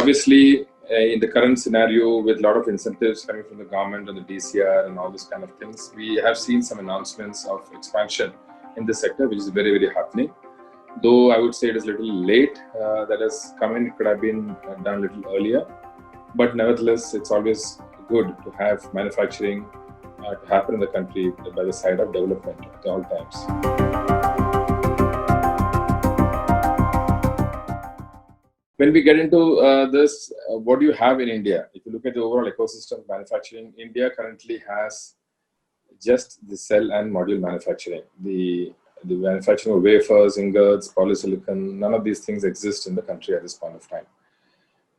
Obviously, in the current scenario, with a lot of incentives coming from the government and the DCR and all this kind of things, we have seen some announcements of expansion in this sector, which is very, very heartening. Though I would say it is a little late that has come in, it could have been done a little earlier. But nevertheless, it's always good to have manufacturing to happen in the country by the side of development at all times. When we get into this, what do you have in India? If you look at the overall ecosystem of manufacturing, India currently has just the cell and module manufacturing. The manufacturing of wafers, ingots, polysilicon, none of these things exist in the country at this point of time.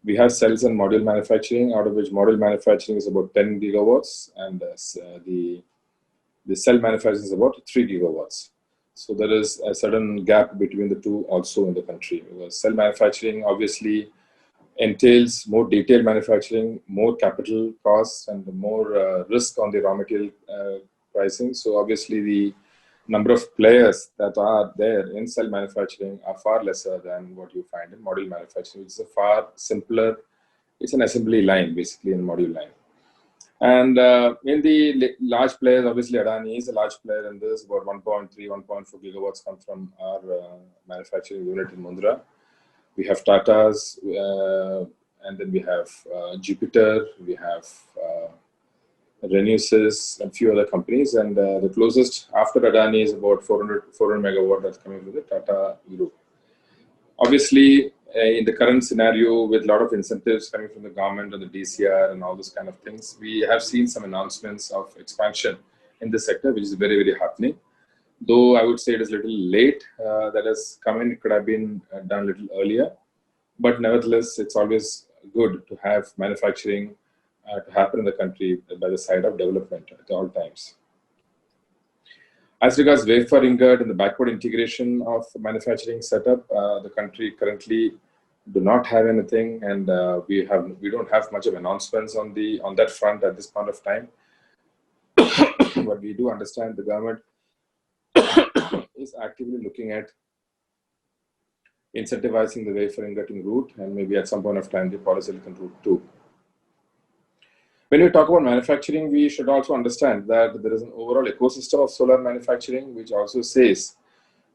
We have cells and module manufacturing, out of which module manufacturing is about 10 gigawatts and the cell manufacturing is about 3 gigawatts. So there is a certain gap between the two also in the country. Because cell manufacturing obviously entails more detailed manufacturing, more capital costs, and more risk on the raw material pricing. So obviously the number of players that are there in cell manufacturing are far lesser than what you find in module manufacturing, which is a far simpler. It's an assembly line, basically, in module line. And in the large players, obviously Adani is a large player in this. About 1.3, 1.4 gigawatts come from our manufacturing unit in Mundra. We have Tata's, and then we have Jupiter, we have Renewables, and a few other companies. And the closest after Adani is about 400 megawatt that's coming from the Tata group. Obviously, in the current scenario, with a lot of incentives coming from the government and the DCR and all those kind of things, we have seen some announcements of expansion in this sector, which is very, very heartening. Though I would say it is a little late that has come in, it could have been done a little earlier. But nevertheless, it's always good to have manufacturing to happen in the country by the side of development at all times. As regards wafer ingot and the backward integration of manufacturing setup, the country currently do not have anything, and we don't have much of announcements on that front at this point of time. But we do understand the government is actively looking at incentivizing the wafer ingoting route, and maybe at some point of time the polysilicon route too. When we talk about manufacturing, we should also understand that there is an overall ecosystem of solar manufacturing, which also says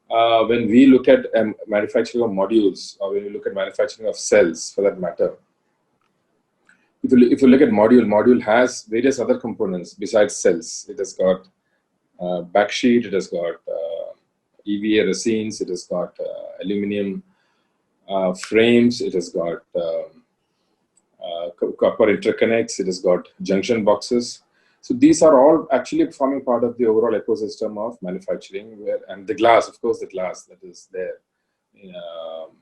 when we look at manufacturing of modules, or when we look at manufacturing of cells for that matter, if you look at module has various other components besides cells. It has got backsheet, it has got EVA resins, it has got aluminum frames, it has got copper interconnects, it has got junction boxes. So these are all actually forming part of the overall ecosystem of manufacturing. And the glass, of course, the glass that is there.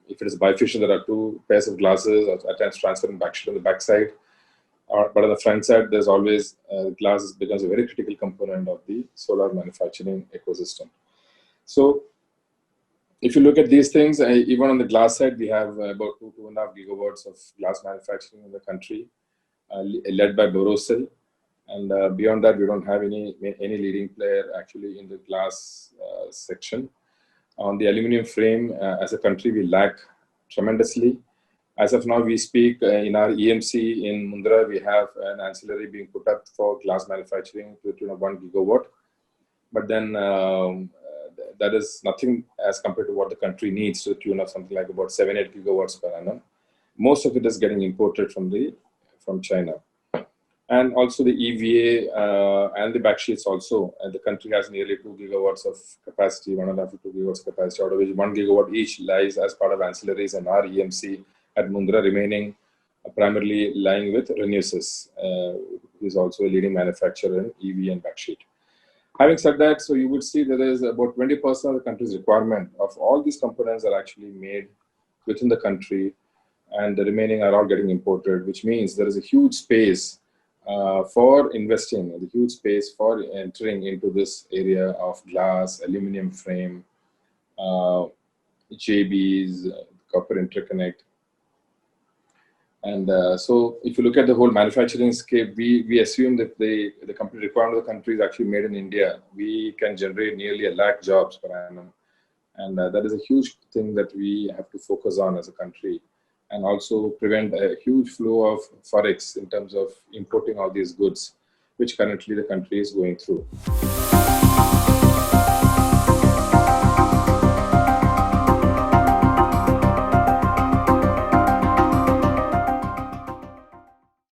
If it is bifacial, there are two pairs of glasses, at times transparent backsheet on the backside. But on the front side, there's always glass becomes a very critical component of the solar manufacturing ecosystem. So if you look at these things, even on the glass side, we have about 2.5 gigawatts of glass manufacturing in the country, led by Borosil. And beyond that, we don't have any leading player actually in the glass section. On the aluminum frame, as a country, we lack tremendously. As of now, we speak in our EMC in Mundra, we have an ancillary being put up for glass manufacturing to the tune of 1 gigawatt. But then that is nothing as compared to what the country needs, to the tune of something like about 7-8 gigawatts per annum. Most of it is getting imported from China. And also the EVA and the backsheets also. And the country has nearly 2 gigawatts of capacity, 1.5 to 2 gigawatts capacity, out of which 1 gigawatt each lies as part of ancillaries and our EMC at Mundra, remaining primarily lying with Renewables, who is also a leading manufacturer in EVA and backsheet. Having said that, so you would see there is about 20% of the country's requirement of all these components are actually made within the country, and the remaining are all getting imported, which means there is a huge space for investing, a huge space for entering into this area of glass, aluminum frame, JBs, copper interconnect. And so if you look at the whole manufacturing scape, we assume that the complete requirement of the country is actually made in India. We can generate nearly 1 lakh jobs per annum. And that is a huge thing that we have to focus on as a country. and also prevent a huge flow of Forex in terms of importing all these goods, which currently the country is going through.